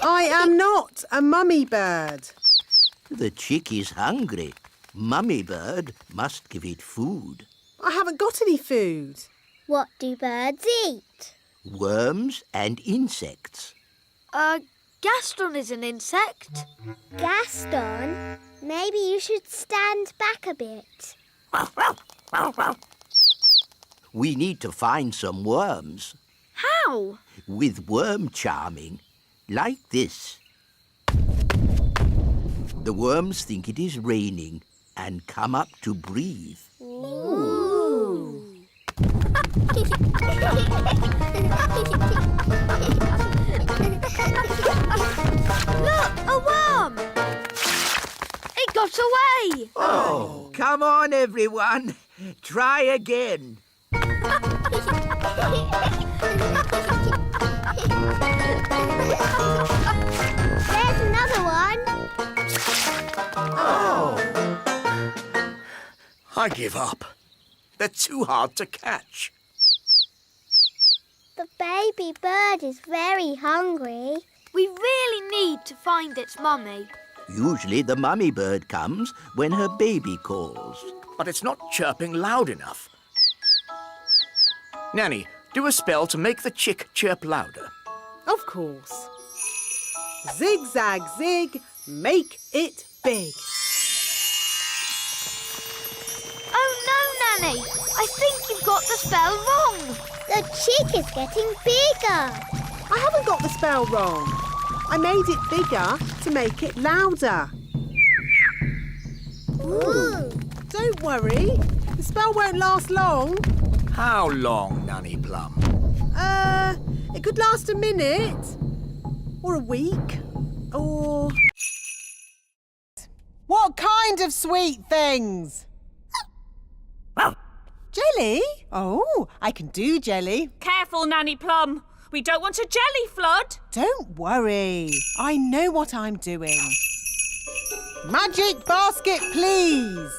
I am not a mummy bird. The chick is hungry. Mummy bird must give it food. I haven't got any food. What do birds eat? Worms and insects. Gaston is an insect. Gaston? Maybe you should stand back a bit. We need to find some worms. How? With worm charming, like this. The worms think it is raining and come up to breathe. Ooh. Look, a worm! It got away! Oh, come on, everyone. Try again. There's another one. Oh. I give up. They're too hard to catch. The baby bird is very hungry. We really need to find its mummy. Usually the mummy bird comes when her baby calls. But it's not chirping loud enough. Nanny, do a spell to make the chick chirp louder. Of course. Zig-zag zig, make it big. Oh no, Nanny! I think you've got the spell wrong. The chick is getting bigger. I haven't got the spell wrong. I made it bigger to make it louder. Ooh. Don't worry, the spell won't last long. How long, Nanny Plum? It could last a minute. Or a week. Or... What kind of sweet things? Jelly? Oh, I can do jelly. Careful, Nanny Plum. We don't want a jelly flood. Don't worry. I know what I'm doing. Magic basket, please.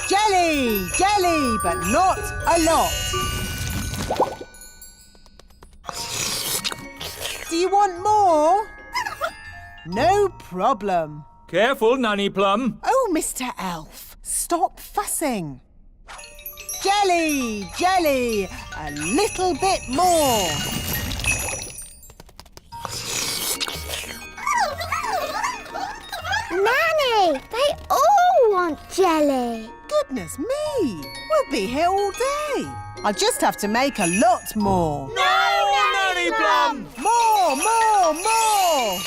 Jelly, jelly, but not a lot. Do you want more? No problem. Careful, Nanny Plum. Oh, Mr. Elf, stop fussing. Jelly, jelly, a little bit more. Nanny, they all want jelly. Goodness me, we'll be here all day. I'll just have to make a lot more. No, Nanny Plum! More, more, more!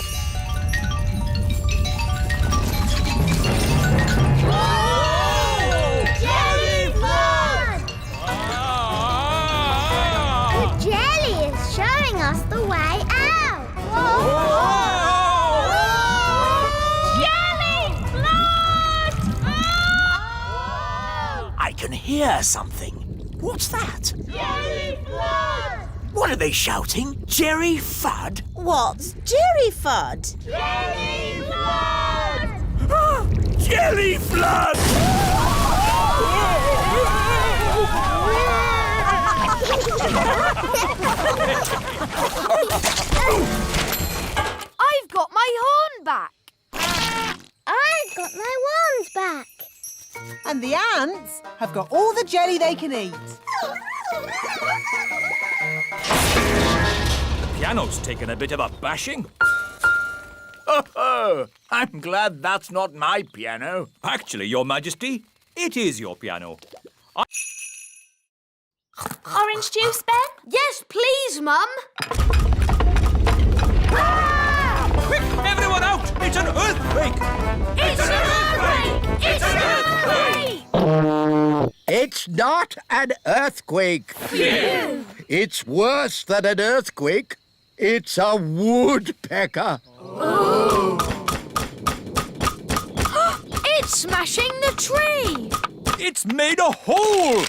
Jelly flood! The jelly is showing us the way out. Jelly flood! I can hear something. What's that? Jelly flood! What are they shouting? Jerry Fudd? What's Jerry Fudd? Jelly flood! Jelly Flood! I've got my horn back. I've got my wands back. And the ants have got all the jelly they can eat. The piano's taken a bit of a bashing. Oh, I'm glad that's not my piano. Actually, Your Majesty, it is your piano. Orange juice, Ben? Yes, please, Mum. Quick, everyone out! It's an earthquake! It's an earthquake! It's an earthquake! It's not an earthquake. Phew. It's worse than an earthquake. It's a woodpecker. It's smashing the tree. It's made a hole!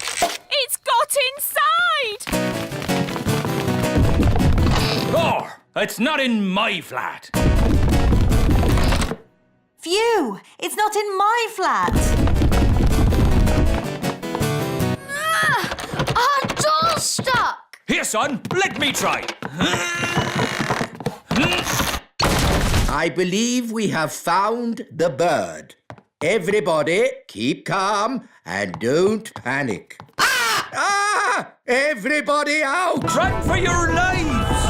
It's got inside! Oh, it's not in my flat. Phew! It's not in my flat. Our door's stuck. Here, son, let me try. I believe we have found the bird. Everybody, keep calm and don't panic. Ah! Everybody out! Run for your lives!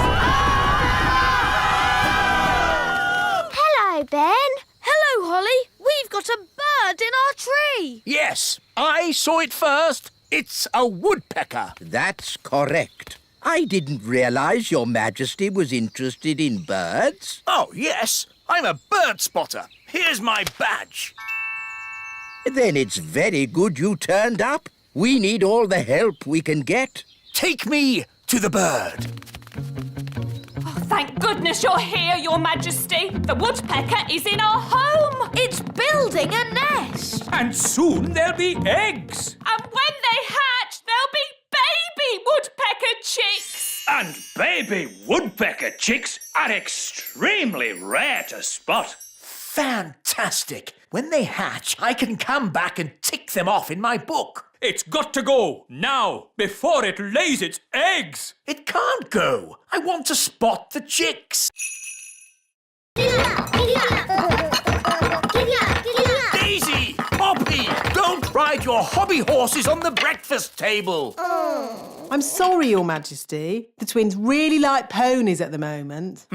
Hello, Ben. Hello, Holly. We've got a bird in our tree. Yes, I saw it first. It's a woodpecker. That's correct. I didn't realise Your Majesty was interested in birds. Oh, yes, I'm a bird spotter. Here's my badge. Then it's very good you turned up. We need all the help we can get. Take me to the bird. Thank goodness you're here, Your Majesty. The woodpecker is in our home. It's building a nest. And soon there'll be eggs. And when they hatch, there'll be baby woodpecker chicks. And baby woodpecker chicks are extremely rare to spot. Fantastic. When they hatch, I can come back and tick them off in my book. It's got to go now, before it lays its eggs. It can't go. I want to spot the chicks. Daisy! Poppy! Don't ride your hobby horses on the breakfast table. I'm sorry, Your Majesty. The twins really like ponies at the moment.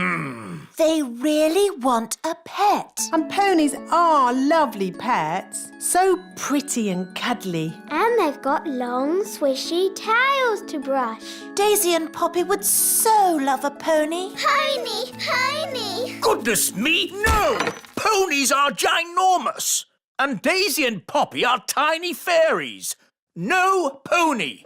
They really want a pet. And ponies are lovely pets. So pretty and cuddly. And they've got long, swishy tails to brush. Daisy and Poppy would so love a pony. Pony, pony. Goodness me, no! Ponies are ginormous. And Daisy and Poppy are tiny fairies. No pony.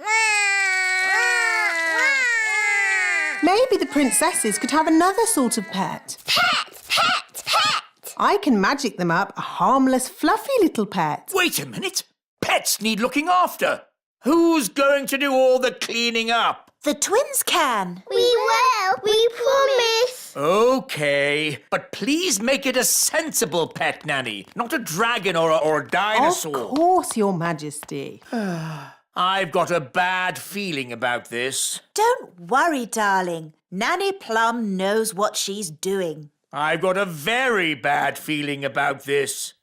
Maybe the princesses could have another sort of pet. Pet, pet, pet. I can magic them up a harmless, fluffy little pet. Wait a minute. Pets need looking after. Who's going to do all the cleaning up? The twins can. We will. We promise. OK, but please make it a sensible pet, Nanny, not a dragon or a dinosaur. Of course, Your Majesty. I've got a bad feeling about this. Don't worry, darling. Nanny Plum knows what she's doing. I've got a very bad feeling about this.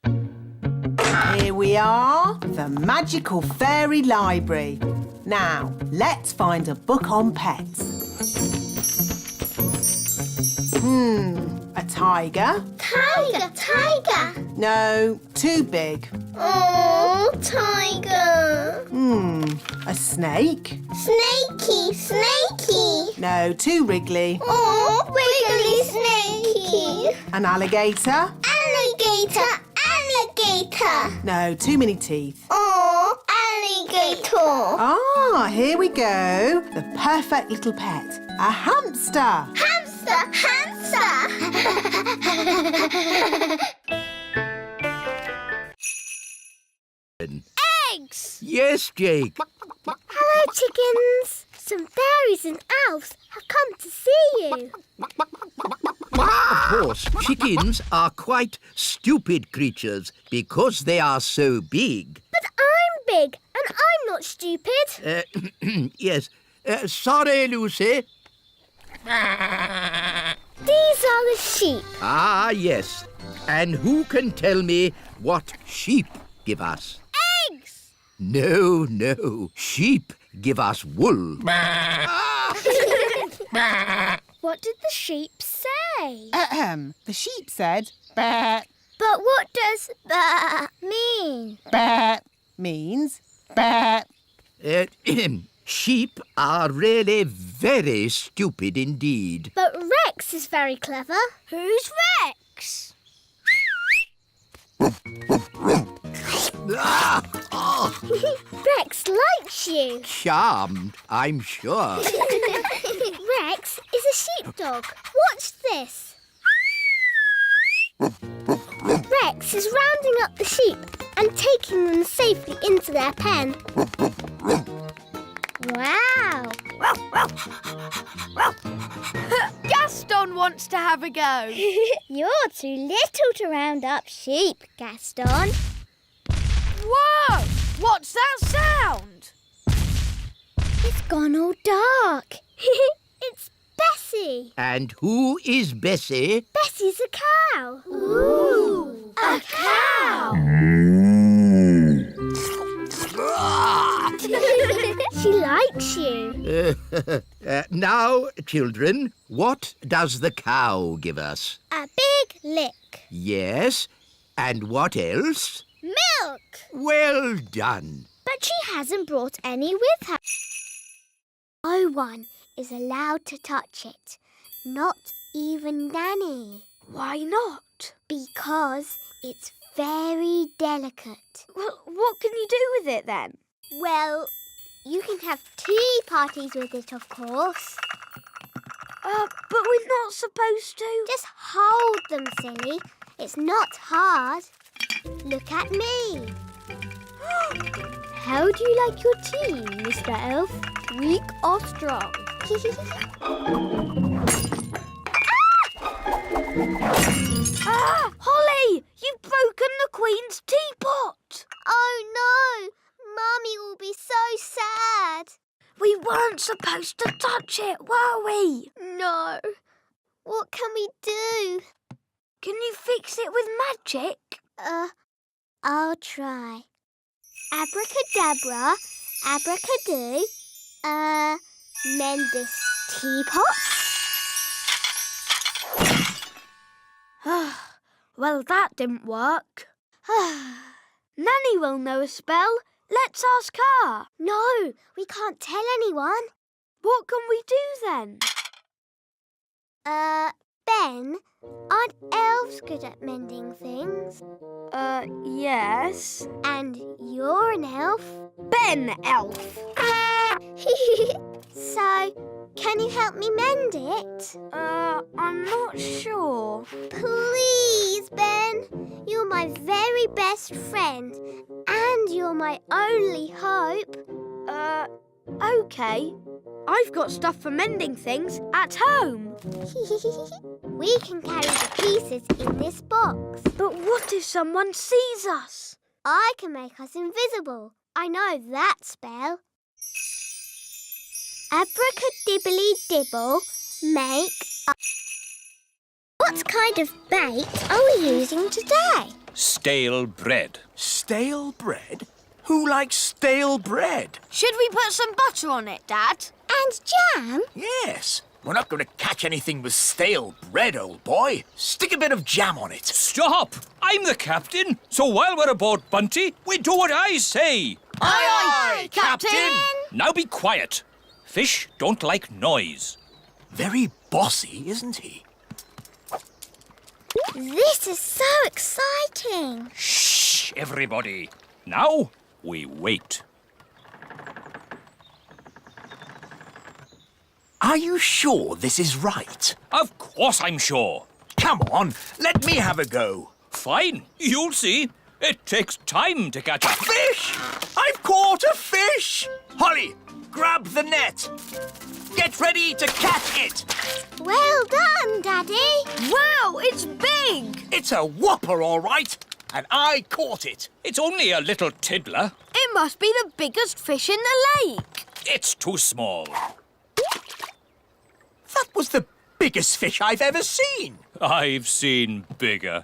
Here we are, the magical fairy library. Now, let's find a book on pets. A tiger? Tiger, tiger. No, too big. Oh, tiger. A snake? Snakey, snakey. No, too wriggly. Oh, wiggly snakey. An alligator? Alligator, alligator. No, too many teeth. Oh, alligator. Ah, here we go. The perfect little pet. A hamster. Hamster, hamster. Eggs. Yes, Jake. Hello, chickens. Some fairies and elves have come to see you. Of course, chickens are quite stupid creatures because they are so big. But I'm big and I'm not stupid. Yes. Sorry, Lucy. These are the sheep. Ah, yes. And who can tell me what sheep give us? Eggs. No. Sheep give us wool. What did the sheep say? The sheep said, "Bah." But what does that mean? Bah means bah. Sheep are really very stupid indeed. But Rex is very clever. Who's Rex? Rex likes you. Charmed, I'm sure. Rex is a sheepdog. Watch this. Rex is rounding up the sheep and taking them safely into their pen. Wow. Gaston wants to have a go. You're too little to round up sheep, Gaston. Whoa! What's that sound? It's gone all dark. It's Bessie. And who is Bessie? Bessie's a cow. Ooh, a cow. She likes you. Now, children, what does the cow give us? A big lick. Yes, and what else? Milk. Well done. But she hasn't brought any with her. No one is allowed to touch it. Not even Nanny. Why not? Because it's very delicate. Well, what can you do with it then? Well, you can have tea parties with it, of course. But we're not supposed to. Just hold them, silly. It's not hard. Look at me. How do you like your tea, Mr. Elf? Weak or strong? Holly! You've broken the Queen's teapot! Oh, no! Mummy will be so sad. We weren't supposed to touch it, were we? No. What can we do? Can you fix it with magic? I'll try. Abracadabra, abracadoo. Mend this teapot. Well, that didn't work. Nanny will know a spell. Let's ask her. No, we can't tell anyone. What can we do then? Ben, aren't elves good at mending things? Yes. And you're an elf? Ben Elf. So, can you help me mend it? I'm not sure. Please, Ben. You're my very best friend. And you're my only hope. OK. I've got stuff for mending things at home. We can carry the pieces in this box. But what if someone sees us? I can make us invisible. I know that spell. Abracadibbly-dibble, make a... What kind of bait are we using today? Stale bread. Stale bread? Who likes stale bread? Should we put some butter on it, Dad? And jam? Yes. We're not going to catch anything with stale bread, old boy. Stick a bit of jam on it. Stop! I'm the captain, so while we're aboard Bunty, we do what I say. Aye, aye, Captain! Now be quiet. Fish don't like noise. Very bossy, isn't he? This is so exciting. Shh, everybody. Now we wait. Are you sure this is right? Of course I'm sure. Come on, let me have a go. Fine, you'll see. It takes time to catch a Fish! I've caught a fish! Holly, grab the net. Get ready to catch it. Well done, Daddy. Wow, it's big! It's a whopper, all right. And I caught it. It's only a little tiddler. It must be the biggest fish in the lake. It's too small. That was the biggest fish I've ever seen. I've seen bigger.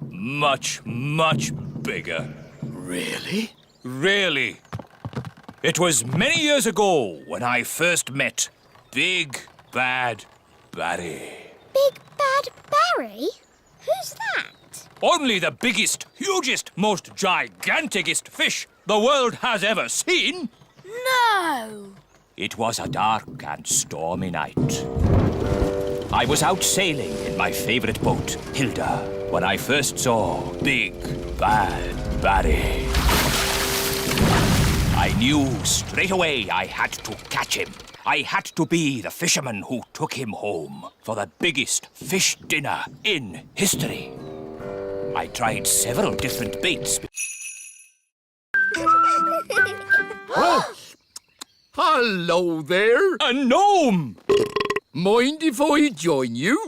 Much, much bigger. Really? Really. It was many years ago when I first met Big Bad Barry. Big Bad Barry? Who's that? Only the biggest, hugest, most giganticest fish the world has ever seen. No! It was a dark and stormy night. I was out sailing in my favourite boat, Hilda, when I first saw Big Bad Barry. I knew straight away I had to catch him. I had to be the fisherman who took him home for the biggest fish dinner in history. I tried several different baits. Oh, hello there. A gnome! Mind if I join you?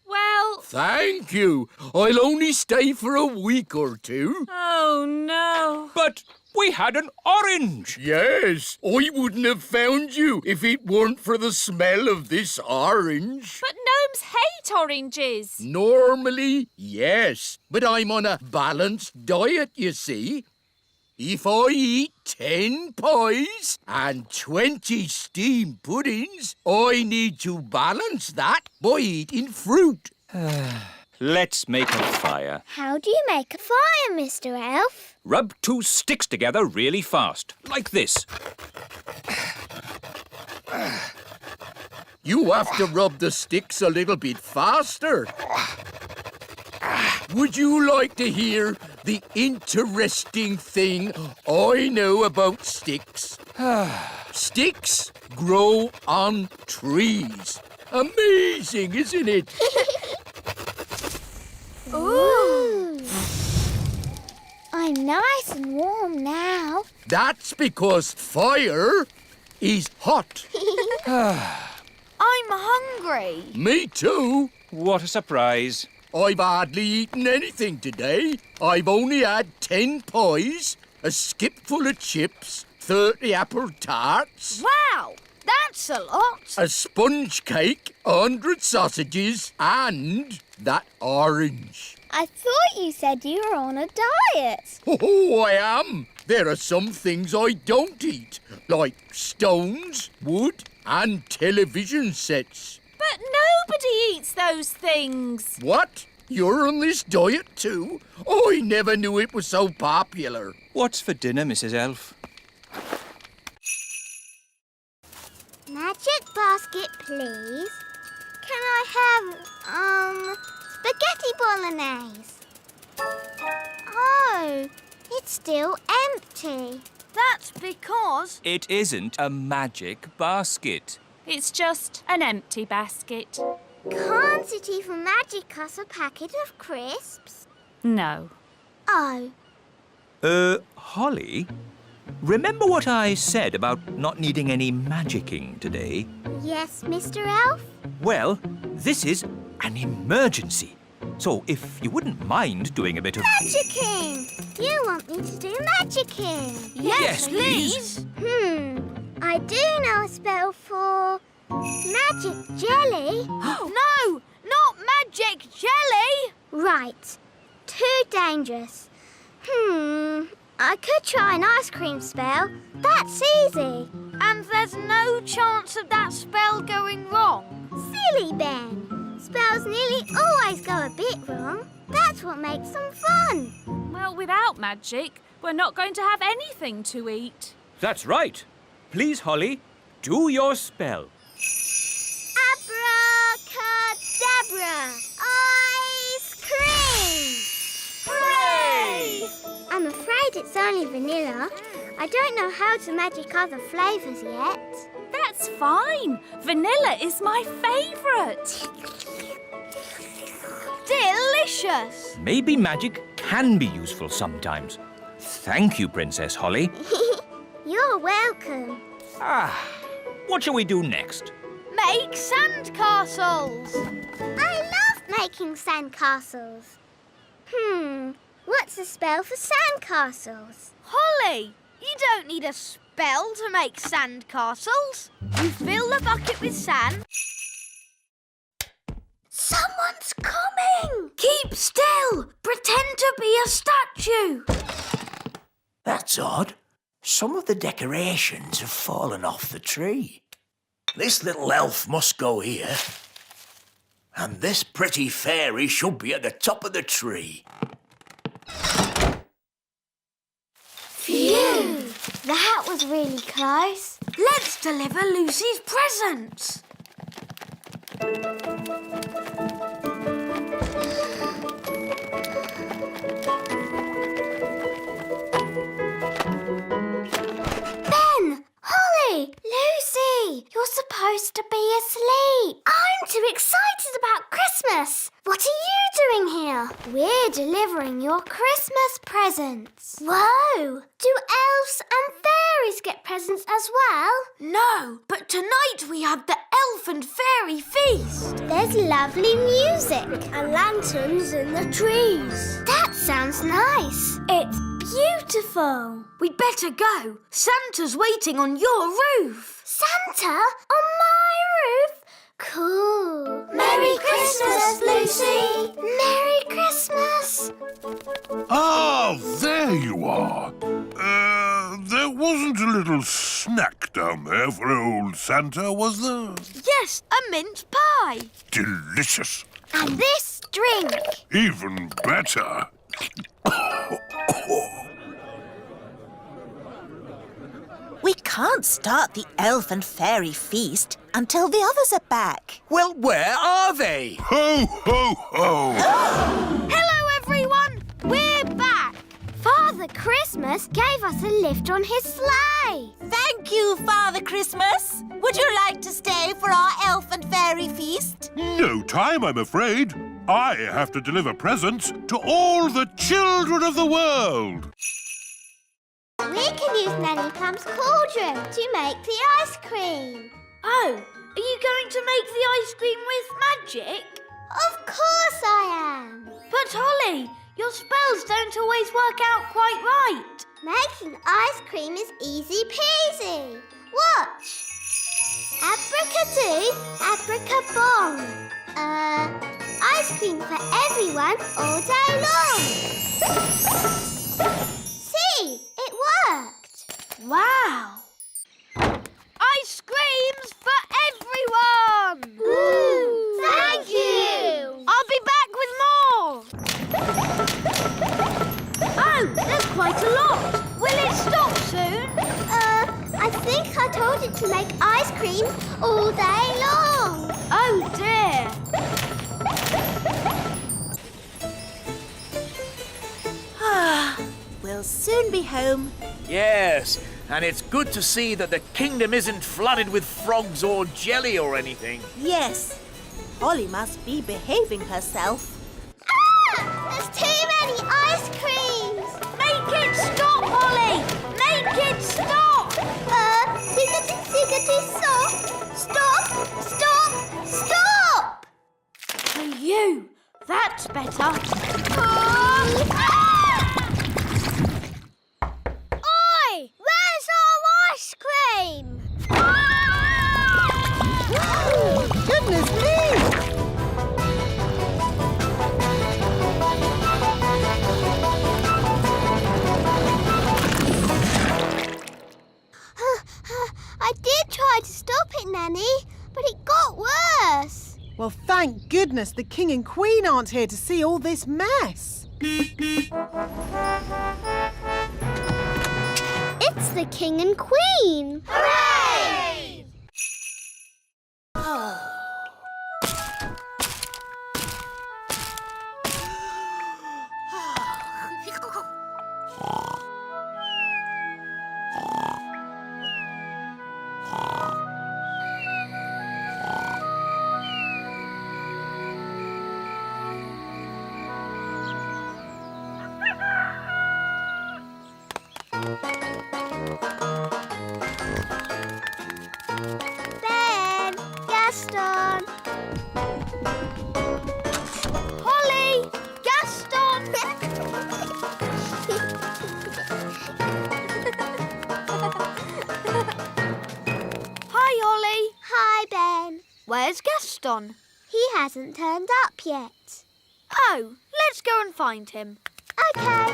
Well... Thank you. I'll only stay for a week or two. Oh, no. But We had an orange. Yes, I wouldn't have found you if it weren't for the smell of this orange. But gnomes hate oranges. Normally, yes, but I'm on a balanced diet, you see. If I eat 10 pies and 20 steamed puddings, I need to balance that by eating fruit. Let's make a fire. How do you make a fire, Mr. Elf? Rub 2 sticks together really fast, like this. You have to rub the sticks a little bit faster. Would you like to hear the interesting thing I know about sticks? Sticks grow on trees. Amazing, isn't it? Ooh! I'm nice and warm now. That's because fire is hot. I'm hungry. Me too. What a surprise. I've hardly eaten anything today. I've only had 10 pies, a skip full of chips, 30 apple tarts, Wow, that's a lot. a sponge cake, 100 sausages, and that orange. I thought you said you were on a diet. Oh, I am. There are some things I don't eat, like stones, wood, and television sets. But nobody eats those things. What? You're on this diet too? I never knew it was so popular. What's for dinner, Mrs. Elf? Magic basket, please. Can I have, spaghetti bolognese? Oh, it's still empty. That's because... It isn't a magic basket. It's just an empty basket. Can't it even magic us a packet of crisps? No. Oh, Holly? Remember what I said about not needing any magicking today? yes, Mr. Elf? Well, this is an emergency. So if you wouldn't mind doing a bit of... Magicking! You want me to do magicking? Yes, please. I do know a spell for magic jelly. No, not magic jelly. Right. Too dangerous. I could try an ice cream spell. That's easy. And there's no chance of that spell going wrong. Silly Ben. Spells nearly always go a bit wrong. That's what makes them fun. Well, without magic, we're not going to have anything to eat. That's right. Please, Holly, do your spell. Abracadabra! Ice cream! Hooray! I'm afraid it's only vanilla. I don't know how to magic other flavours yet. That's fine. Vanilla is my favourite. Delicious. Maybe magic can be useful sometimes. Thank you, Princess Holly. You're welcome. What shall we do next? Make sandcastles. I love making sandcastles. What's a spell for sandcastles? Holly, you don't need a spell to make sandcastles. You fill the bucket with sand. Someone's coming! Keep still. Pretend to be a statue. That's odd. Some of the decorations have fallen off the tree. This little elf must go here. And this pretty fairy should be at the top of the tree. Phew! That was really close. Let's deliver Lucy's presents. Ben! Holly! Lucy! You're supposed to be asleep. I'm too excited about Christmas. What are you doing here? We're delivering your Christmas presents. Whoa! Do elves and fairies get presents as well? No, but tonight we have the elf and fairy feast. There's lovely music. And lanterns in the trees. That sounds nice. It's beautiful. we'd better go. Santa's waiting on your roof. Santa? On my roof? Cool. Merry Christmas, Lucy. Merry Christmas. Ah, there you are. There wasn't a little snack down there for old Santa, was there? Yes, a mince pie. Delicious. And this drink. Even better. We can't start the elf and fairy feast until the others are back. Well, where are they? Ho, ho, ho! Hello, everyone. We're back. Father Christmas gave us a lift on his sleigh. Thank you, Father Christmas. Would you like to stay for our elf and fairy feast? No time, I'm afraid. I have to deliver presents to all the children of the world. We can use Nanny Plum's cauldron to make the ice cream. Oh, are you going to make the ice cream with magic? Of course I am. But Holly, your spells don't always work out quite right. Making ice cream is easy peasy. Watch. Abracadoo, abracabong. Ice cream for everyone all day long. See, it worked. Wow. Ice creams for everyone! Ooh, thank you. I'll be back with more. Oh, there's quite a lot. Will it stop soon? I think I told it to make ice cream all day long. Oh, dear. We'll soon be home. Yes, and it's good to see that the kingdom isn't flooded with frogs or jelly or anything. Yes, Holly must be behaving herself. Ah! There's too many ice creams. Make it stop, Holly! Make it stop! Ziggity, stop! Stop! Stop! Stop! For you. That's better. Oi! Where's our ice cream? Goodness me! I did try to stop it, Nanny, but it got worse. Well, thank goodness the King and Queen aren't here to see all this mess. It's the King and Queen. Hooray! Ben, Gaston. Holly! Gaston! Hi, Holly. Hi, Ben. Where's Gaston? He hasn't turned up yet. Oh, let's go and find him. Okay.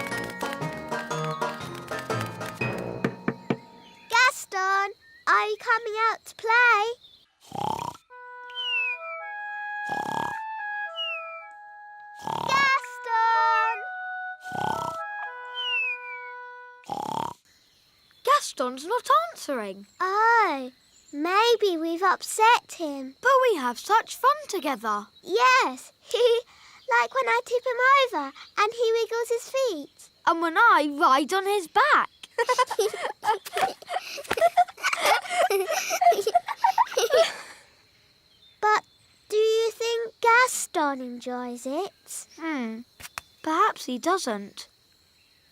Gaston, are you coming out to play? Gaston! Gaston's not answering. Oh, maybe we've upset him. But we have such fun together. Yes, like when I tip him over and he wiggles his feet. And when I ride on his back. But do you think Gaston enjoys it? Perhaps he doesn't.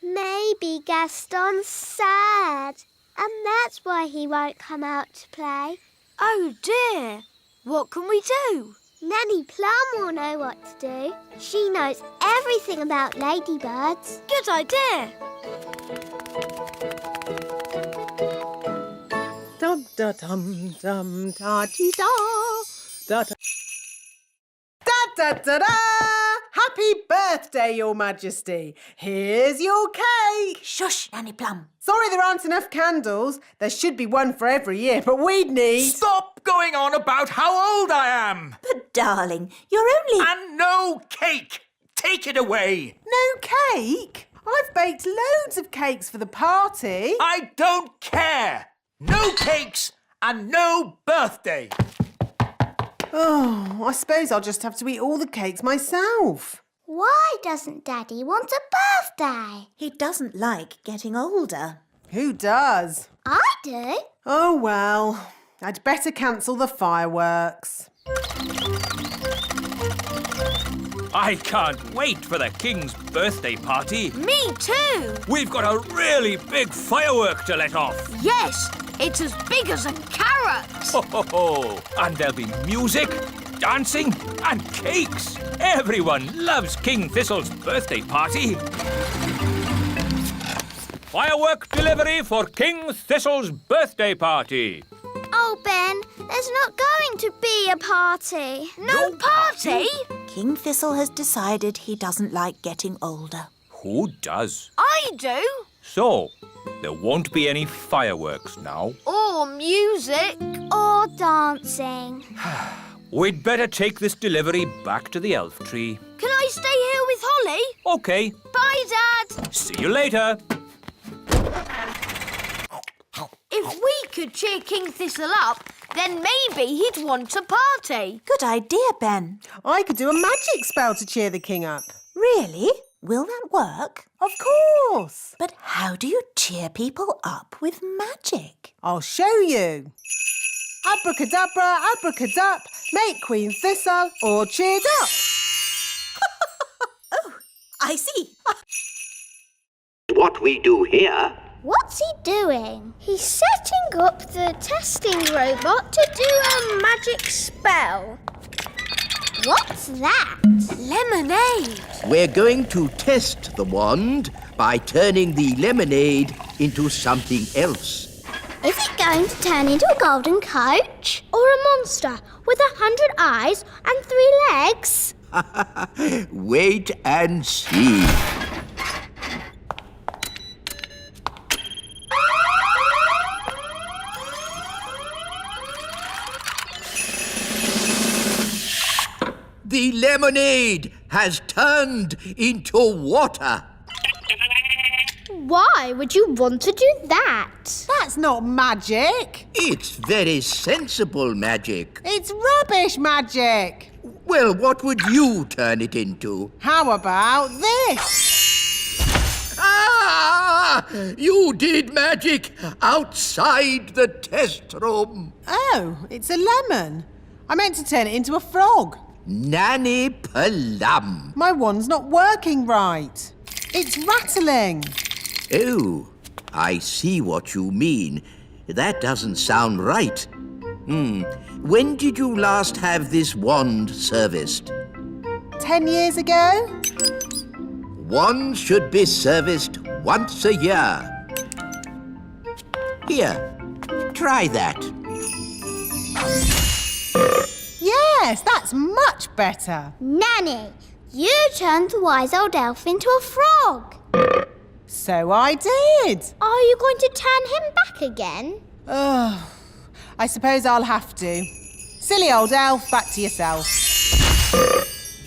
Maybe Gaston's sad, and that's why he won't come out to play. Oh dear. What can we do? Nanny Plum will know what to do. She knows everything about ladybirds. Good idea. Da-dum-dum-da-dee-da. Da-da. Da-da-da-da! Happy birthday, Your Majesty. Here's your cake. Shush, Nanny Plum. Sorry there aren't enough candles. There should be one for every year, but we'd need... Stop going on about how old I am! But, darling, you're only... And no cake! Take it away! No cake? I've baked loads of cakes for the party. I don't care! No cakes and no birthday! Oh, I suppose I'll just have to eat all the cakes myself. Why doesn't Daddy want a birthday? He doesn't like getting older. Who does? I do. Oh, well, I'd better cancel the fireworks. I can't wait for the King's birthday party. Me too. We've got a really big firework to let off. Yes, it's as big as a carrot. Ho, ho, ho. And there'll be music, dancing and cakes. Everyone loves King Thistle's birthday party. Firework delivery for King Thistle's birthday party. Oh, Ben, there's not going to be a party. No party? King Thistle has decided he doesn't like getting older. Who does? I do. So, there won't be any fireworks now. Or music. Or dancing. We'd better take this delivery back to the elf tree. Can I stay here with Holly? OK. Bye, Dad. See you later. If we could cheer King Thistle up, then maybe he'd want a party. Good idea, Ben. I could do a magic spell to cheer the king up. Really? Will that work? Of course. But how do you cheer people up with magic? I'll show you. Abracadabra, abracadup, make Queen Thistle all cheered up. Oh, I see. What we do here? What's he doing? He's setting up the testing robot to do a magic spell. What's that? Lemonade. We're going to test the wand by turning the lemonade into something else. Is it going to turn into a golden coach? Or a monster with 100 eyes and 3 legs? Wait and see. The lemonade has turned into water. Why would you want to do that? That's not magic. It's very sensible magic. It's rubbish magic. Well, what would you turn it into? How about this? Ah! You did magic outside the test room. Oh, it's a lemon. I meant to turn it into a frog. Nanny Plum. My wand's not working right. It's rattling. Oh, I see what you mean. That doesn't sound right. When did you last have this wand serviced? 10 years ago? Wands should be serviced once a year. Here, try that. Yes, that's much better. Nanny, you turned the wise old elf into a frog. So I did. Are you going to turn him back again? Ugh, I suppose I'll have to. Silly old elf, back to yourself.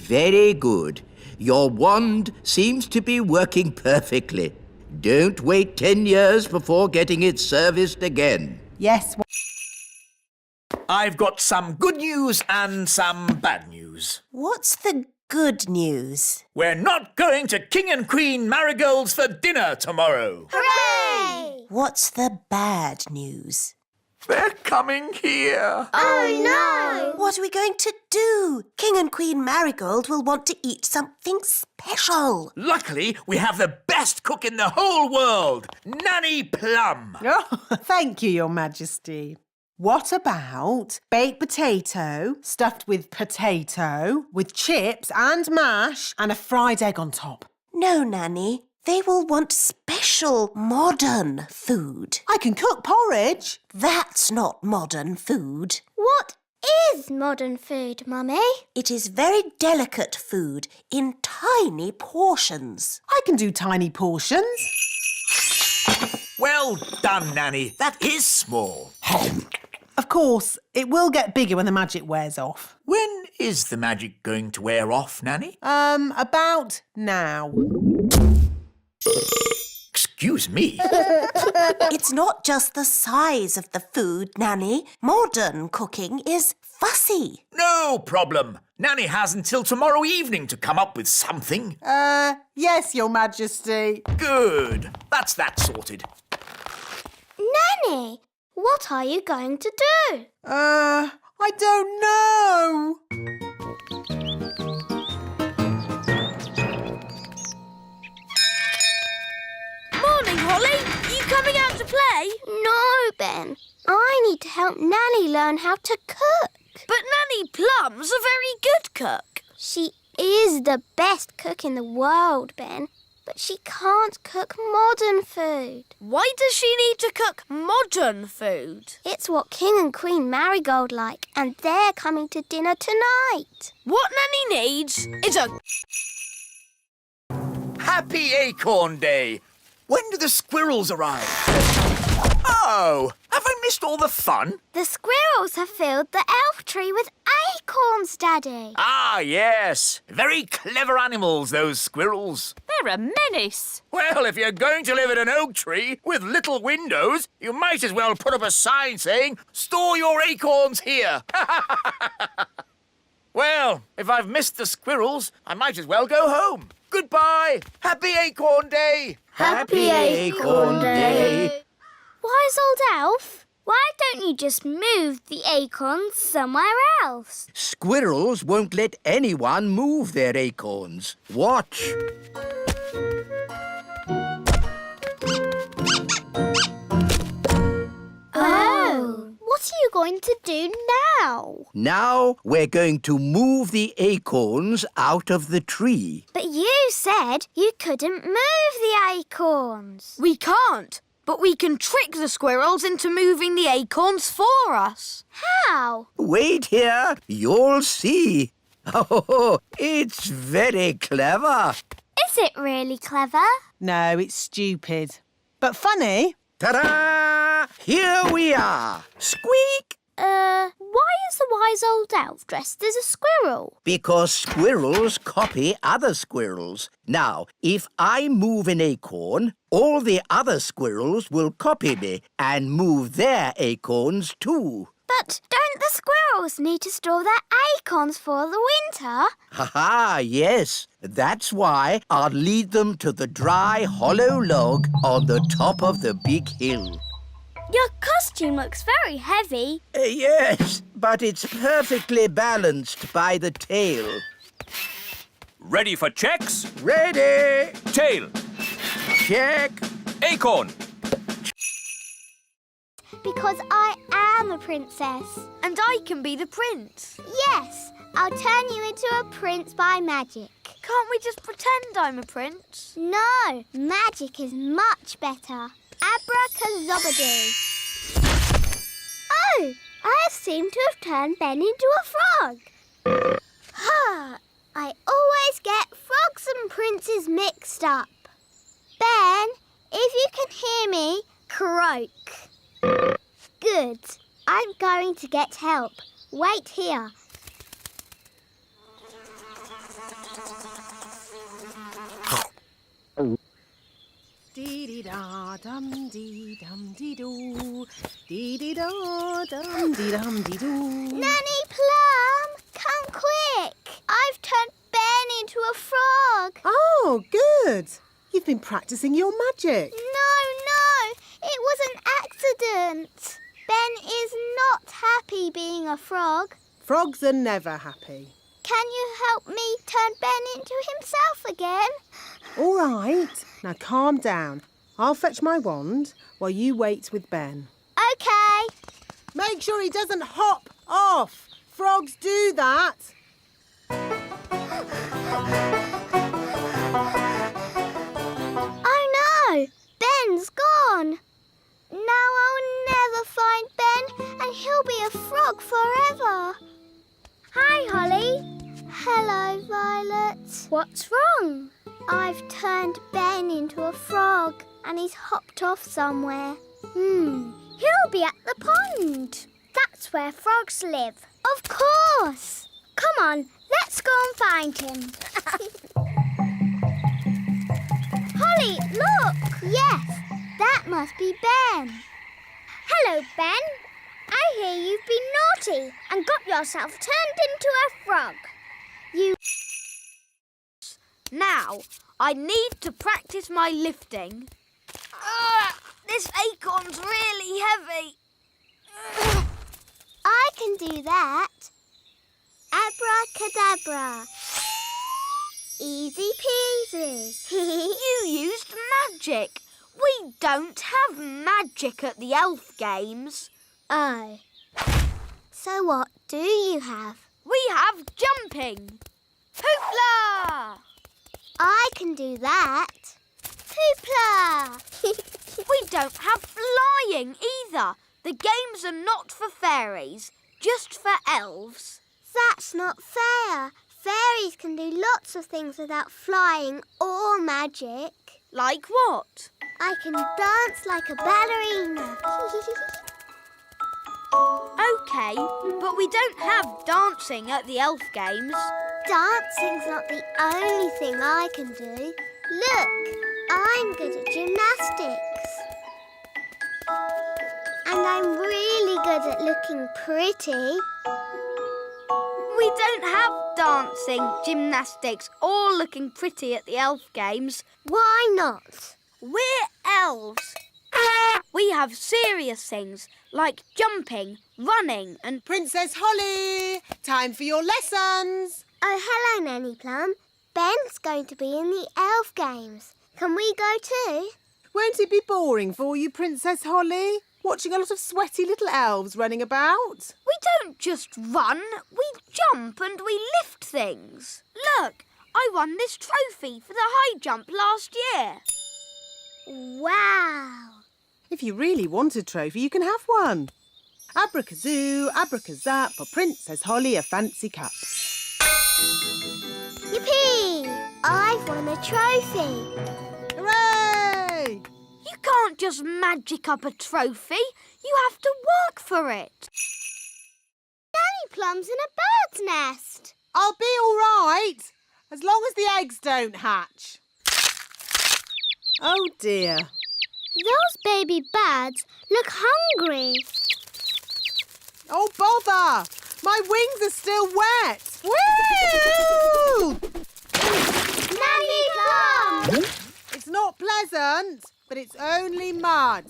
Very good. Your wand seems to be working perfectly. Don't wait 10 years before getting it serviced again. Yes. I've got some good news and some bad news. What's the good news? We're not going to King and Queen Marigold's for dinner tomorrow. Hooray! What's the bad news? They're coming here. Oh no! What are we going to do? King and Queen Marigold will want to eat something special. Luckily, we have the best cook in the whole world, Nanny Plum. Oh, thank you, Your Majesty. What about baked potato stuffed with potato, with chips and mash and a fried egg on top? No, Nanny. They will want special modern food. I can cook porridge. That's not modern food. What is modern food, Mummy? It is very delicate food in tiny portions. I can do tiny portions. Well done, Nanny. That is small. Of course, it will get bigger when the magic wears off. When is the magic going to wear off, Nanny? About now. Excuse me. It's not just the size of the food, Nanny. Modern cooking is fussy. No problem. Nanny has until tomorrow evening to come up with something. Yes, Your Majesty. Good. That's that sorted. Nanny, what are you going to do? I don't know. Morning, Holly. You coming out to play? No, Ben. I need to help Nanny learn how to cook. But Nanny Plum's a very good cook. She is the best cook in the world, Ben. But she can't cook modern food. Why does she need to cook modern food? It's what King and Queen Marigold like, and they're coming to dinner tonight. What Nanny needs is a... Happy Acorn Day. When do the squirrels arrive? Oh, have I missed all the fun? The squirrels have filled the elf tree with acorns, Daddy. Ah, yes. Very clever animals, those squirrels. They're a menace. Well, if you're going to live in an oak tree with little windows, you might as well put up a sign saying, "Store your acorns here." Well, if I've missed the squirrels, I might as well go home. Goodbye. Happy Acorn Day. Happy Acorn Day. Wise old elf, why don't you just move the acorns somewhere else? Squirrels won't let anyone move their acorns. Watch. Oh. What are you going to do now? Now we're going to move the acorns out of the tree. But you said you couldn't move the acorns. We can't, but we can trick the squirrels into moving the acorns for us. How? Wait here, you'll see. Oh, it's very clever. Is it really clever? No, it's stupid. But funny. Ta-da! Here we are. Squeak! Why is the wise old elf dressed as a squirrel? Because squirrels copy other squirrels. Now, if I move an acorn, all the other squirrels will copy me and move their acorns too. But don't the squirrels need to store their acorns for the winter? Ha-ha, yes. That's why I'll lead them to the dry, hollow log on the top of the big hill. Your costume looks very heavy. Yes, but it's perfectly balanced by the tail. Ready for checks? Ready? Tail. Check. Acorn. Because I am a princess. And I can be the prince. Yes, I'll turn you into a prince by magic. Can't we just pretend I'm a prince? No, magic is much better. Abracazobadoo. Oh, I seem to have turned Ben into a frog. I always get frogs and princes mixed up. Ben, if you can hear me, croak. Good. I'm going to get help. Wait here. Dee-dee-da-dum-dee-dum-dee-doo. Dee-dee-da-dum-dee-dum-dee-doo. Nanny Plum, come quick. I've turned Ben into a frog. Oh, good. You've been practicing your magic. No, it was an accident. Ben is not happy being a frog. Frogs are never happy. Can you help me turn Ben into himself again? All right. Now calm down. I'll fetch my wand while you wait with Ben. OK. Make sure he doesn't hop off. Frogs do that. gone. Now I'll never find Ben and he'll be a frog forever. Hi, Holly. Hello, Violet. What's wrong? I've turned Ben into a frog and he's hopped off somewhere. He'll be at the pond. That's where frogs live. Of course. Come on, let's go and find him. Holly, look! Yes, that must be Ben. Hello, Ben. I hear you've been naughty and got yourself turned into a frog. Now, I need to practice my lifting. This acorn's really heavy. I can do that. Abracadabra. Easy peasy. You used magic. We don't have magic at the elf games. Oh. So what do you have? We have jumping. Hoopla! I can do that. Hoopla! We don't have flying either. The games are not for fairies, just for elves. That's not fair. Fairies can do lots of things without flying or magic. Like what? I can dance like a ballerina. OK, but we don't have dancing at the elf games. Dancing's not the only thing I can do. Look, I'm good at gymnastics. And I'm really good at looking pretty. We don't have dancing, gymnastics or looking pretty at the elf games. Why not? We're elves. We have serious things like jumping, running and... Princess Holly, time for your lessons. Oh, hello, Nanny Plum. Ben's going to be in the elf games. Can we go too? Won't it be boring for you, Princess Holly? Watching a lot of sweaty little elves running about? We don't just run, we jump and we lift things. Look, I won this trophy for the high jump last year. Wow. If you really want a trophy, you can have one. Abracazoo, abracazap, for Princess Holly a fancy cup. Yippee! I've won a trophy. Hooray! You can't just magic up a trophy. You have to work for it. Nanny Plum's in a bird's nest. I'll be all right, as long as the eggs don't hatch. Oh, dear. Those baby birds look hungry. Oh, bother! My wings are still wet. Woo! Nanny Plum! It's not pleasant, but it's only mud.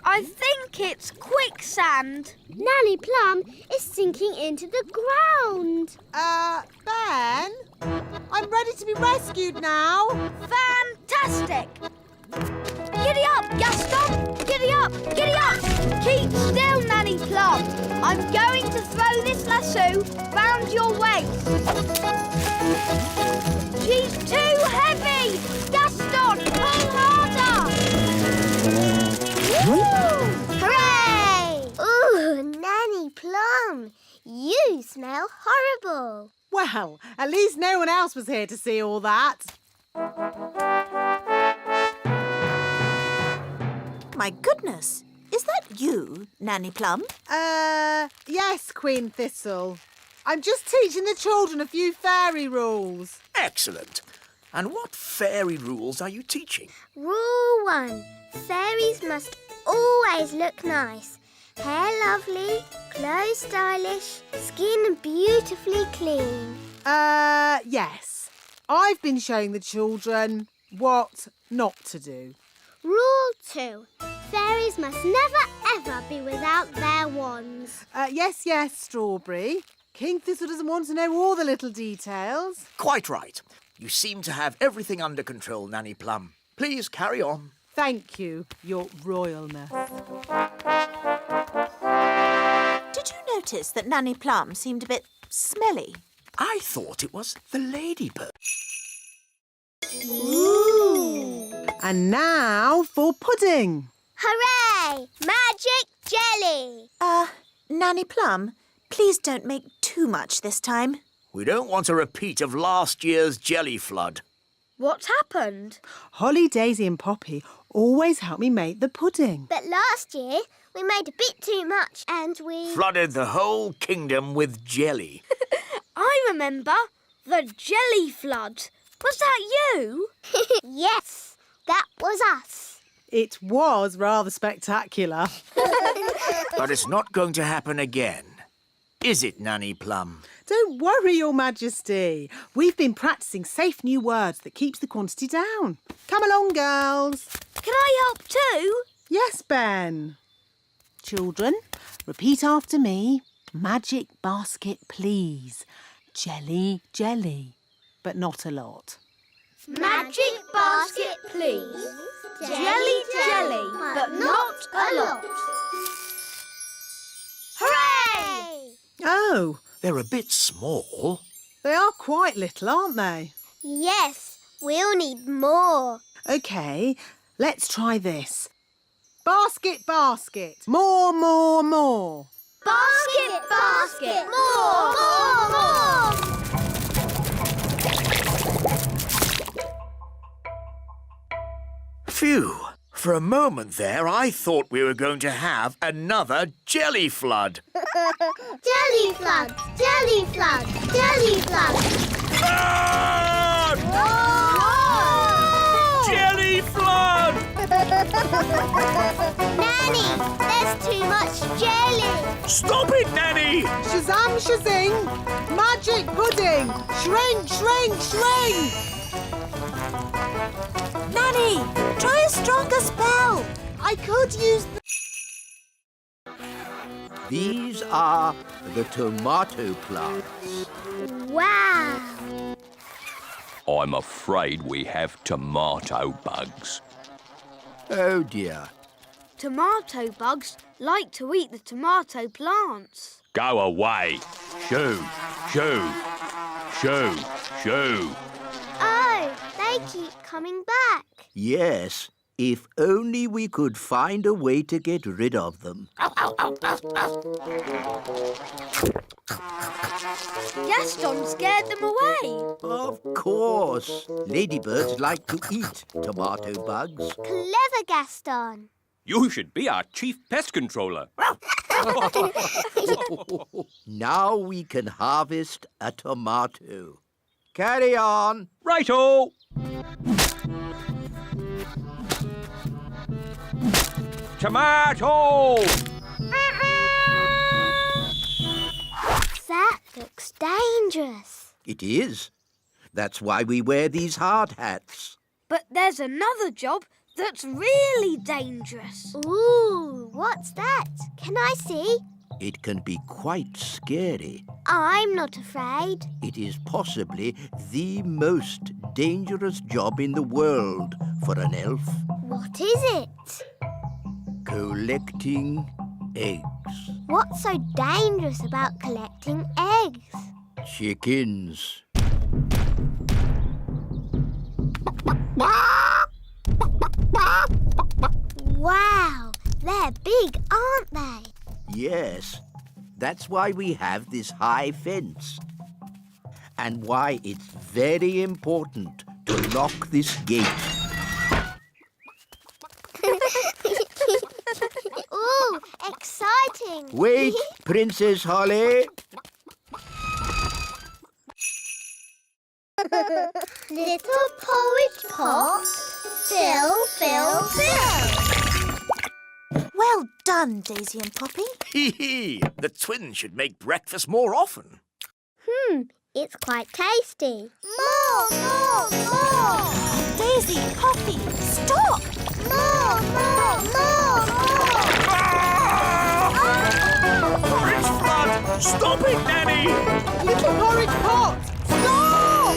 I think it's quicksand. Nanny Plum is sinking into the ground. Ben? I'm ready to be rescued now. Fantastic! Giddy up, Gaston! Giddy up! Giddy up! Keep still, Nanny Plum. I'm going to throw this lasso round your waist. She's too heavy! Gaston, pull harder! Woo! Hooray! Ooh, Nanny Plum, you smell horrible. Well, at least no one else was here to see all that. My goodness, is that you, Nanny Plum? Yes, Queen Thistle. I'm just teaching the children a few fairy rules. Excellent. And what fairy rules are you teaching? Rule 1. Fairies must always look nice. Hair lovely, clothes stylish, skin beautifully clean. Yes. I've been showing the children what not to do. Rule 2. Fairies must never ever be without their wands. Yes, Strawberry. King Thistle doesn't want to know all the little details. Quite right. You seem to have everything under control, Nanny Plum. Please carry on. Thank you, Your Royalness. Did you notice that Nanny Plum seemed a bit smelly? I thought it was the ladybird. Ooh. And now for pudding. Hooray! Magic jelly! Nanny Plum, please don't make too much this time. We don't want a repeat of last year's jelly flood. What happened? Holly, Daisy and Poppy always help me make the pudding. But last year, we made a bit too much and we... Flooded the whole kingdom with jelly. I remember. The jelly flood. Was that you? Yes, that was us. It was rather spectacular. But it's not going to happen again. Is it, Nanny Plum? Don't worry, Your Majesty. We've been practising safe new words that keeps the quantity down. Come along, girls. Can I help too? Yes, Ben. Children, repeat after me. Magic basket, please. Jelly, jelly, but not a lot. Magic basket, please. Jelly, jelly, but not a lot. Hooray! Oh, They're a bit small. they are quite little, aren't they? Yes, we'll need more. OK, let's try this. Basket, basket. More, more, more. Basket, basket, more, more, more. Phew. For a moment there, I thought we were going to have another jelly flood. Jelly flood, jelly flood, jelly flood. Flood! Jelly flood! Nanny, there's too much jelly. Stop it, Nanny! Shazam, shazing. Magic pudding. Shrink, shrink, shrink. Nanny, try a stronger spell. I could use... These are the tomato plants. Wow. I'm afraid we have tomato bugs. Oh dear. Tomato bugs like to eat the tomato plants. Go away. Shoo, shoo, shoo, shoo. Oh, they keep coming back. Yes, if only we could find a way to get rid of them. Gaston scared them away. Of course. Ladybirds like to eat tomato bugs. Clever Gaston. You should be our chief pest controller. Now we can harvest a tomato. Carry on. Righto! Tomato! That looks dangerous. It is. That's why we wear these hard hats. But there's another job that's really dangerous. Ooh, what's that? Can I see? It can be quite scary. I'm not afraid. It is possibly the most dangerous job in the world for an elf. What is it? Collecting eggs. What's so dangerous about collecting eggs? Chickens. Wow, they're big, aren't they? Yes, that's why we have this high fence. And why it's very important to lock this gate. Ooh, exciting. Wait, Princess Holly. Little porridge pot, fill, fill, fill. Well done, Daisy and Poppy. Hee hee! The twins should make breakfast more often. It's quite tasty. More, more, more. Daisy, Poppy, stop! More, more, more, more. Porridge flood! Stop it, Nanny! Little porridge pot! Stop!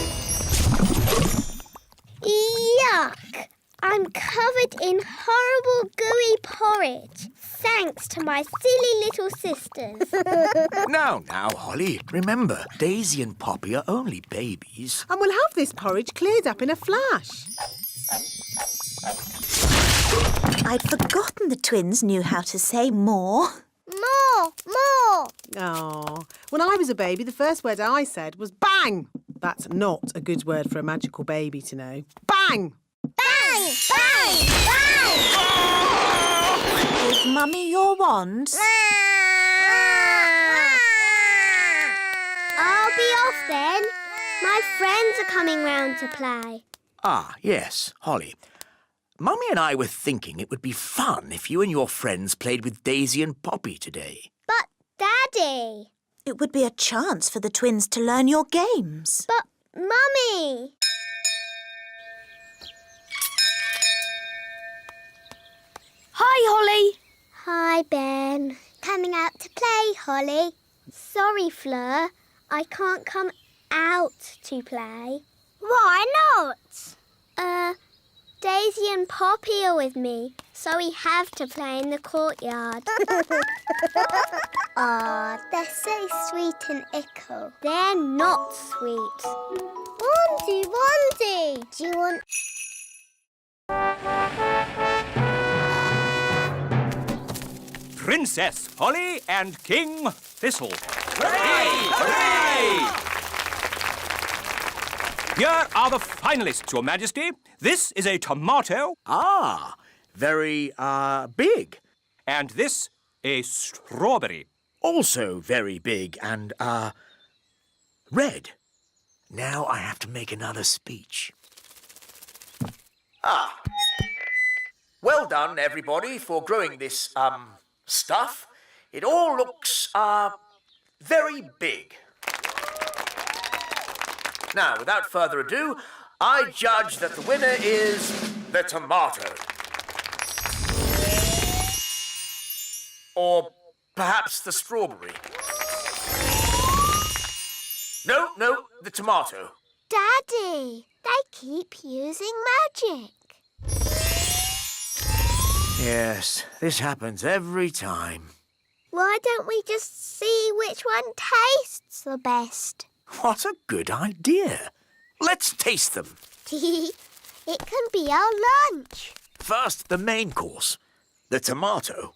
Yuck! I'm covered in horrible gooey porridge. Thanks to my silly little sisters. Now, Holly, remember, Daisy and Poppy are only babies. And we'll have this porridge cleared up in a flash. I'd forgotten the twins knew how to say more. More, more. Oh, when I was a baby, the first word I said was bang. That's not a good word for a magical baby to know. Bang! Bang, bang, bang. Give Mummy your wand. I'll be off then. My friends are coming round to play. Ah, yes, Holly. Mummy and I were thinking it would be fun if you and your friends played with Daisy and Poppy today. But, Daddy. It would be a chance for the twins to learn your games. But, Mummy. Hi, Holly. Hi, Ben. Coming out to play, Holly. Sorry, Fleur. I can't come out to play. Why not? Daisy and Poppy are with me, so we have to play in the courtyard. Aw, they're so sweet and ickle. They're not sweet. Wendy, do you want... Princess Holly and King Thistle. Hooray! Hooray! Here are the finalists, Your Majesty. This is a tomato. Ah, very, big. And this, a strawberry. Also very big and, red. Now I have to make another speech. Ah. Well done, everybody, for growing this, stuff. It all looks, very big. Now, without further ado, I judge that the winner is the tomato. Or perhaps the strawberry. No, the tomato. Daddy, they keep using magic. Yes, this happens every time. Why don't we just see which one tastes the best? What a good idea. Let's taste them. It can be our lunch. First, the main course, the tomato.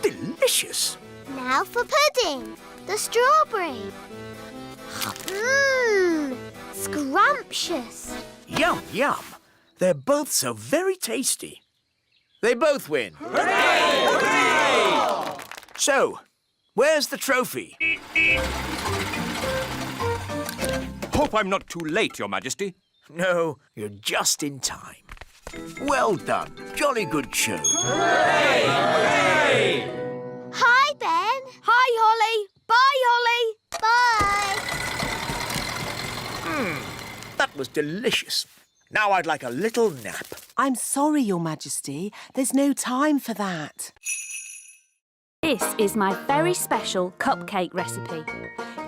Delicious. Now for pudding, the strawberry. Scrumptious. Yum, yum. They're both so very tasty. They both win. Hooray! Hooray! So, where's the trophy? Hope I'm not too late, Your Majesty. No, you're just in time. Well done. Jolly good show. Hooray! Hooray! Hi, Ben. Hi, Holly. Bye, Holly. Bye. That was delicious. Now I'd like a little nap. I'm sorry, Your Majesty. There's no time for that. This is my very special cupcake recipe,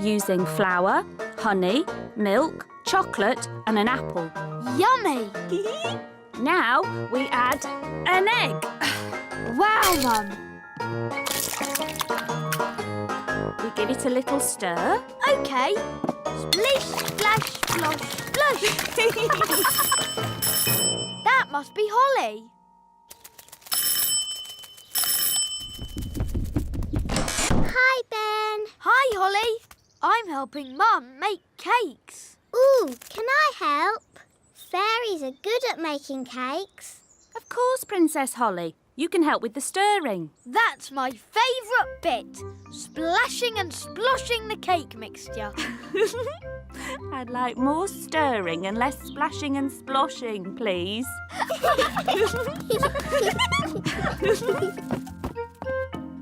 using flour, honey, milk, chocolate and an apple. Yummy. Now we add an egg. Wow, Mum. We give it a little stir. OK. Splish, splash, splosh, splosh. That must be Holly. Hi, Ben. Hi, Holly. I'm helping Mum make cakes. Ooh, can I help? Fairies are good at making cakes. Of course, Princess Holly. You can help with the stirring. That's my favourite bit. Splashing and sploshing the cake mixture. I'd like more stirring and less splashing and sploshing, please.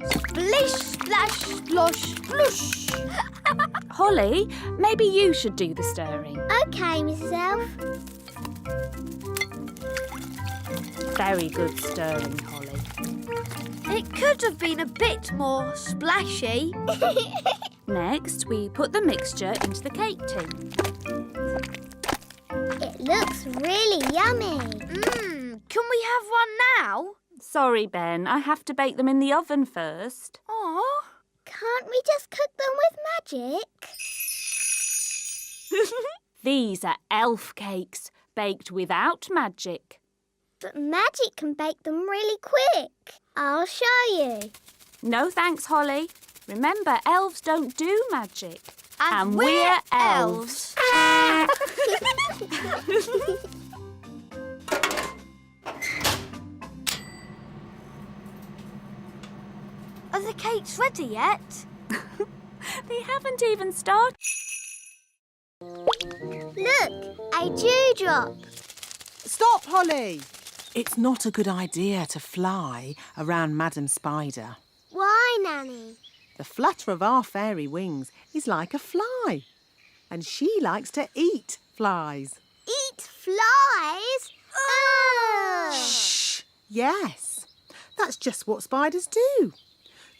Splish, splash, splosh, splush. Holly, maybe you should do the stirring. OK, Mrs Elf. Very good stirring, Holly. It could have been a bit more splashy. Next, we put the mixture into the cake tin. It looks really yummy. Can we have one now? Sorry, Ben, I have to bake them in the oven first. Aw. Can't we just cook them with magic? These are elf cakes, baked without magic. But magic can bake them really quick. I'll show you. No thanks, Holly. Remember, elves don't do magic. And we're elves. Are the cakes ready yet? They haven't even started. Look, a dewdrop. Stop, Holly! It's not a good idea to fly around Madam Spider. Why, Nanny? The flutter of our fairy wings is like a fly. And she likes to eat flies. Eat flies? Ugh! Shh! Yes, that's just what spiders do.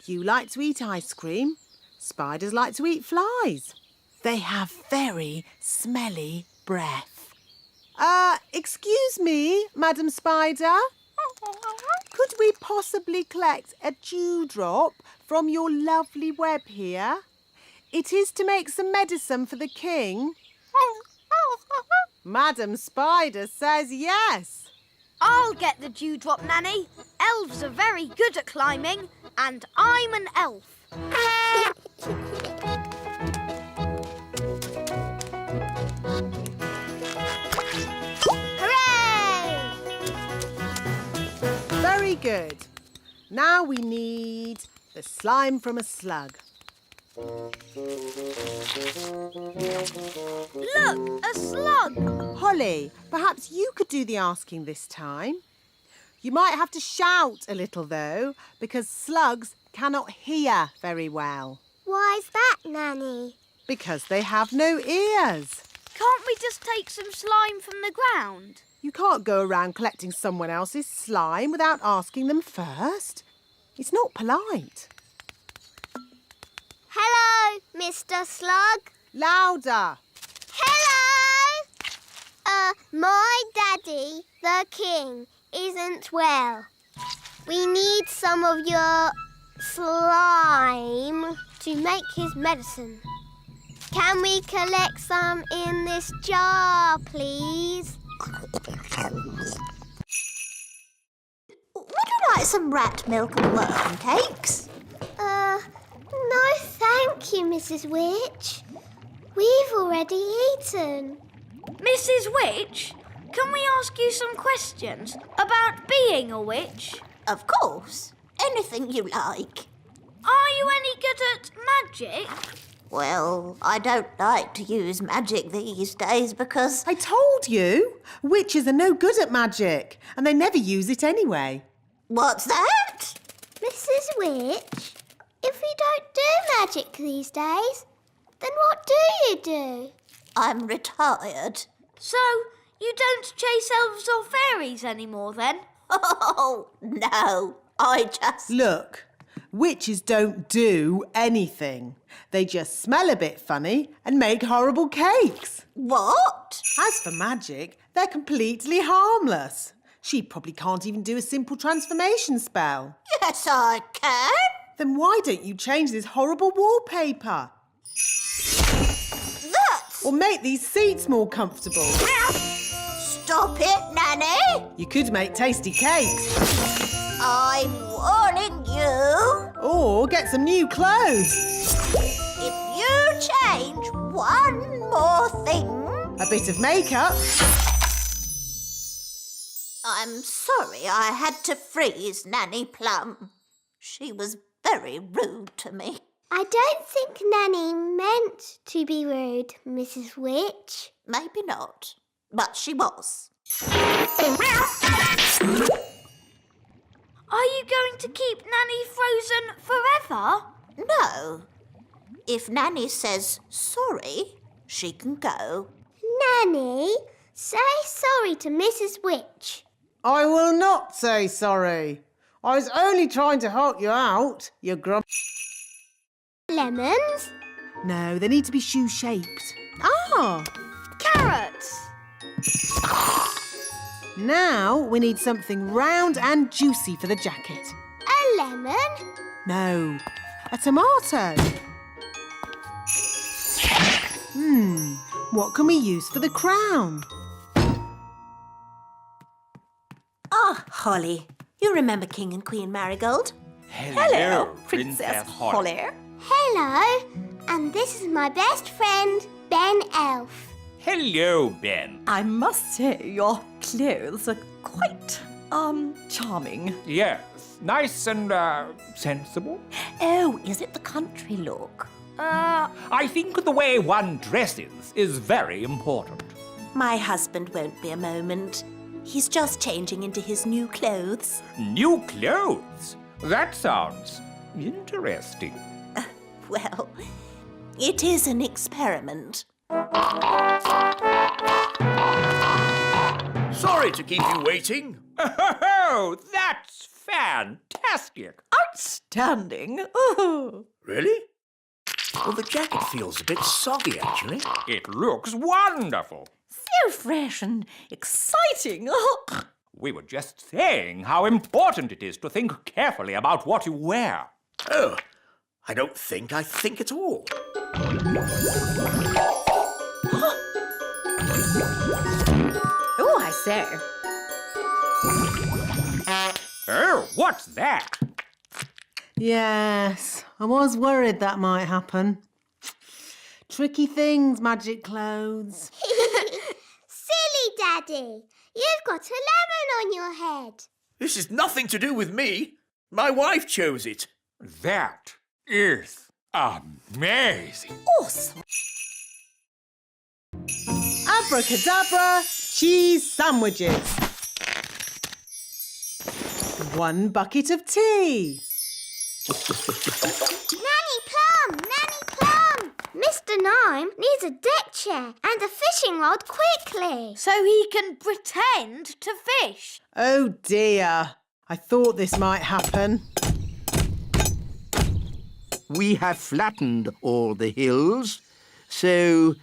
You like to eat ice cream. Spiders like to eat flies. They have very smelly breath. Excuse me, Madam Spider. Could we possibly collect a dewdrop from your lovely web here? It is to make some medicine for the king. Madam Spider says yes. I'll get the dewdrop, Nanny. Elves are very good at climbing, and I'm an elf. Hooray! Very good. Now we need the slime from a slug. Look, a slug. Holly, perhaps you could do the asking this time. You might have to shout a little, though, because slugs cannot hear very well. Why's that, Nanny? Because they have no ears. Can't we just take some slime from the ground? You can't go around collecting someone else's slime without asking them first. It's not polite. Hello, Mr. Slug. Louder. Hello! My daddy, the king, isn't well. We need some of your slime to make his medicine. Can we collect some in this jar, please? Would you like some rat milk and worm cakes? No thank you, Mrs. Witch. We've already eaten. Mrs. Witch, can we ask you some questions about being a witch? Of course. Anything you like. Are you any good at magic? Well, I don't like to use magic these days because... I told you. Witches are no good at magic, and they never use it anyway. What's that? Mrs. Witch, if we don't do magic these days, then what do you do? I'm retired. So, you don't chase elves or fairies anymore then? Oh, no. I just... Look, witches don't do anything. They just smell a bit funny and make horrible cakes. What? As for magic, they're completely harmless. She probably can't even do a simple transformation spell. Yes, I can. Then why don't you change this horrible wallpaper? That's... Or make these seats more comfortable. Stop it, Nanny. You could make tasty cakes. I'm warning you. Or get some new clothes. If you change one more thing... A bit of makeup. I'm sorry I had to freeze Nanny Plum. She was very rude to me. I don't think Nanny meant to be rude, Mrs. Witch. Maybe not, but she was. Are you going to keep Nanny frozen forever? No. If Nanny says sorry, she can go. Nanny, say sorry to Mrs. Witch. I will not say sorry. I was only trying to help you out, you grump... Lemons? No, they need to be shoe-shaped. Ah! Carrots. Now we need something round and juicy for the jacket. A lemon? No, a tomato. What can we use for the crown? Holly. You remember King and Queen Marigold? Hello, Princess Holly. Hello, and this is my best friend, Ben Elf. Hello, Ben. I must say your clothes are quite, charming. Yes, nice and, sensible. Oh, is it the country look? I think the way one dresses is very important. My husband won't be a moment. He's just changing into his new clothes. New clothes? That sounds interesting. Well, it is an experiment. Sorry to keep you waiting. Oh, that's fantastic. Outstanding. Oh. Really? Well, the jacket feels a bit soggy, actually. It looks wonderful. So fresh and exciting. Oh. We were just saying how important it is to think carefully about what you wear. Oh, I don't think I think at all. Oh, I say. Oh, what's that? Yes, I was worried that might happen. Tricky things, magic clothes. Silly Daddy, you've got a lemon on your head. This is nothing to do with me. My wife chose it. That is amazing. Awesome. Abracadabra, cheese sandwiches. 1 bucket of tea. Nanny Plum! Nanny Plum! Mr. Nime needs a deck chair and a fishing rod quickly. So he can pretend to fish. Oh dear, I thought this might happen. We have flattened all the hills, so,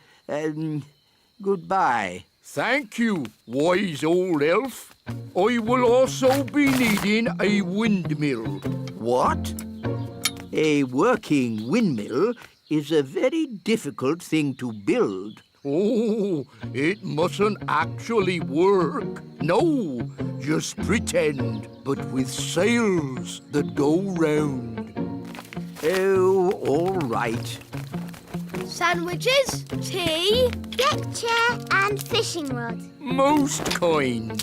goodbye. Thank you, wise old elf. I will also be needing a windmill. What? A working windmill is a very difficult thing to build. Oh, it mustn't actually work. No, just pretend, but with sails that go round. Oh, all right. Sandwiches, tea. Deck chair and fishing rod. Most kind.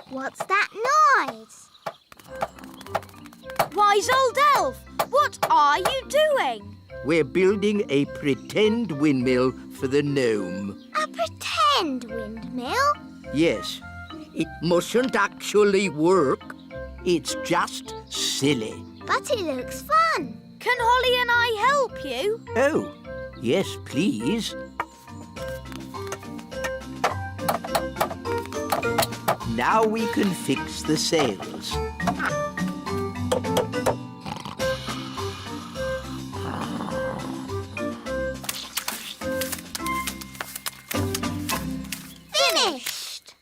What's that noise? Wise old elf, what are you doing? We're building a pretend windmill for the gnome. A pretend windmill? Yes, it mustn't actually work. It's just silly. But it looks fun. Can Holly and I help you? Oh, yes, please. Now we can fix the sails. Finished.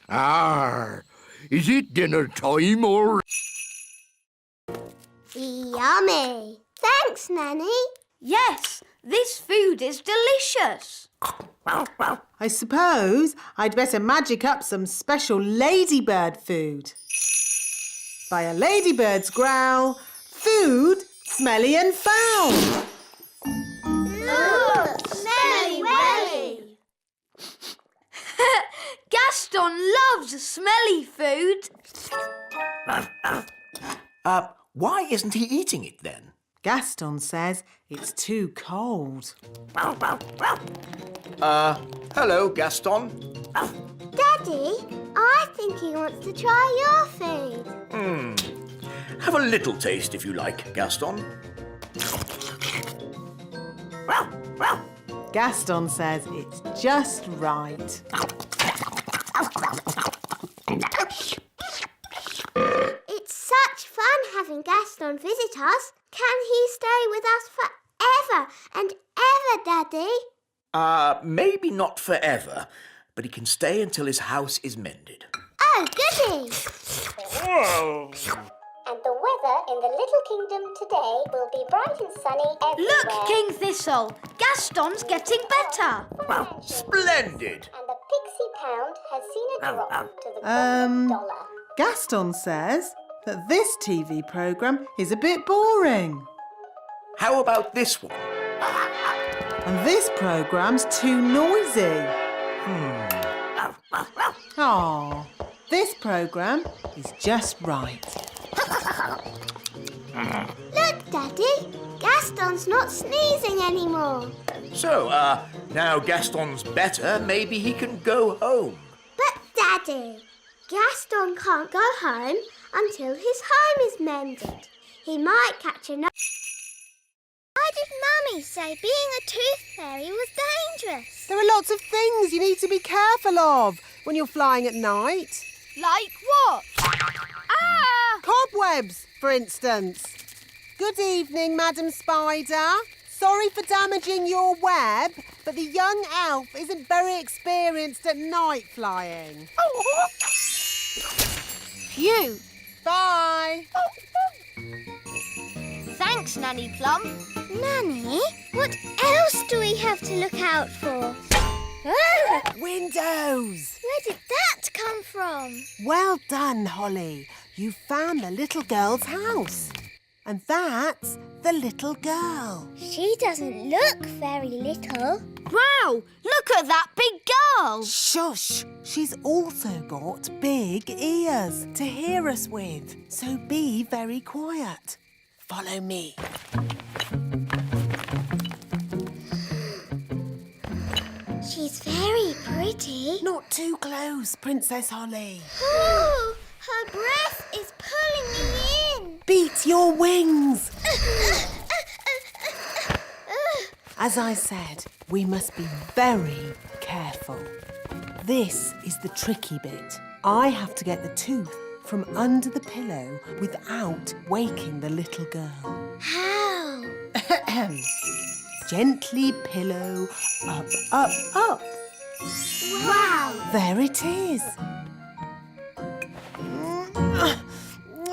Oh, is it dinner time or... Yummy. Thanks, Nanny. Yes, this food is delicious. I suppose I'd better magic up some special ladybird food. By a ladybird's growl, food smelly and foul. Ooh, smelly welly. Gaston loves smelly food. Why isn't he eating it then? Gaston says it's too cold. Hello, Gaston. Daddy, I think he wants to try your food. Have a little taste if you like, Gaston. Gaston says it's just right. It's such fun having Gaston visit us. Can he stay with us forever and ever, Daddy? Maybe not forever, but he can stay until his house is mended. Oh, goody! And the weather in the Little Kingdom today will be bright and sunny everywhere. Look, King Thistle! Gaston's getting better. Well, splendid. And the Pixie Pound has seen a drop to the $1. Gaston says that this TV programme is a bit boring. How about this one? And this programme's too noisy. Aw, this programme is just right. Look, Daddy. Gaston's not sneezing anymore. So, now Gaston's better, maybe he can go home. But, Daddy, Gaston can't go home until his home is mended. He might catch another... Why did Mummy say being a tooth fairy was dangerous? There are lots of things you need to be careful of when you're flying at night. Like what? Ah! Cobwebs, for instance. Good evening, Madam Spider. Sorry for damaging your web, but the young elf isn't very experienced at night flying. Phew! Bye. Thanks, Nanny Plum. Nanny, what else do we have to look out for? Oh, Windows. where did that come from? Well done, Holly. You found the little girl's house. And that's the little girl. She doesn't look very little. Wow! Look at that big girl! Shush! She's also got big ears to hear us with. So be very quiet. Follow me. She's very pretty. Not too close, Princess Holly. Oh, her breath is pulling me in. Beat your wings. As I said, we must be very careful. This is the tricky bit. I have to get the tooth from under the pillow without waking the little girl. How? Gently pillow up, up, up. Wow! There it is.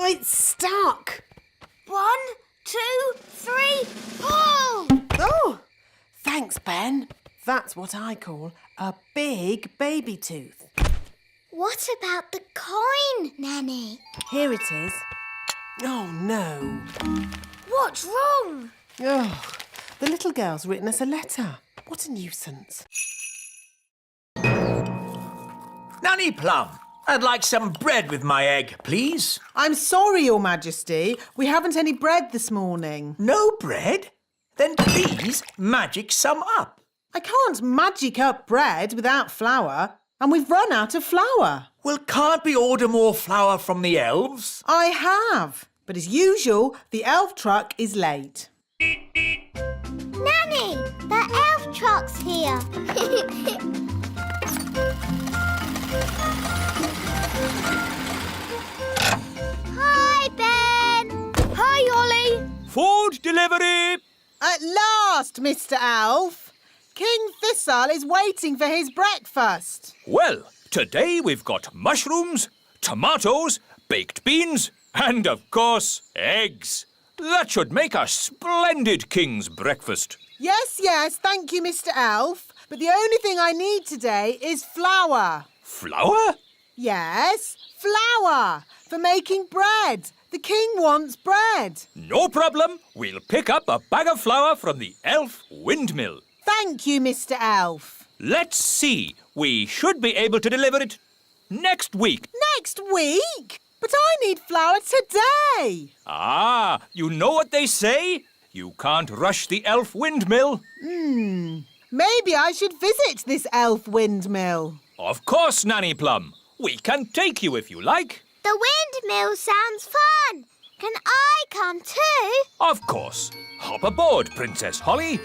It's stuck. 1, 2, 3, pull! Oh, thanks, Ben. That's what I call a big baby tooth. What about the coin, Nanny? Here it is. Oh, no. What's wrong? Oh, the little girl's written us a letter. What a nuisance. Nanny Plum, I'd like some bread with my egg, please. I'm sorry, Your Majesty. We haven't any bread this morning. No bread? Then please magic some up. I can't magic up bread without flour, and we've run out of flour. Well, can't we order more flour from the elves? I have, but as usual, the elf truck is late. Nanny, the elf truck's here. Hi, Ben. Hi, Ollie. Food delivery! At last, Mr. Elf. King Thistle is waiting for his breakfast. Well, today we've got mushrooms, tomatoes, baked beans, and of course, eggs. That should make a splendid king's breakfast. Yes, thank you, Mr. Elf. But the only thing I need today is flour. Flour? Yes, flour for making bread. The king wants bread. No problem. We'll pick up a bag of flour from the elf windmill. Thank you, Mr. Elf. Let's see. We should be able to deliver it next week. Next week? But I need flour today. Ah, you know what they say? You can't rush the elf windmill. Maybe I should visit this elf windmill. Of course, Nanny Plum. We can take you if you like. The windmill sounds fun. Can I come too? Of course. Hop aboard, Princess Holly.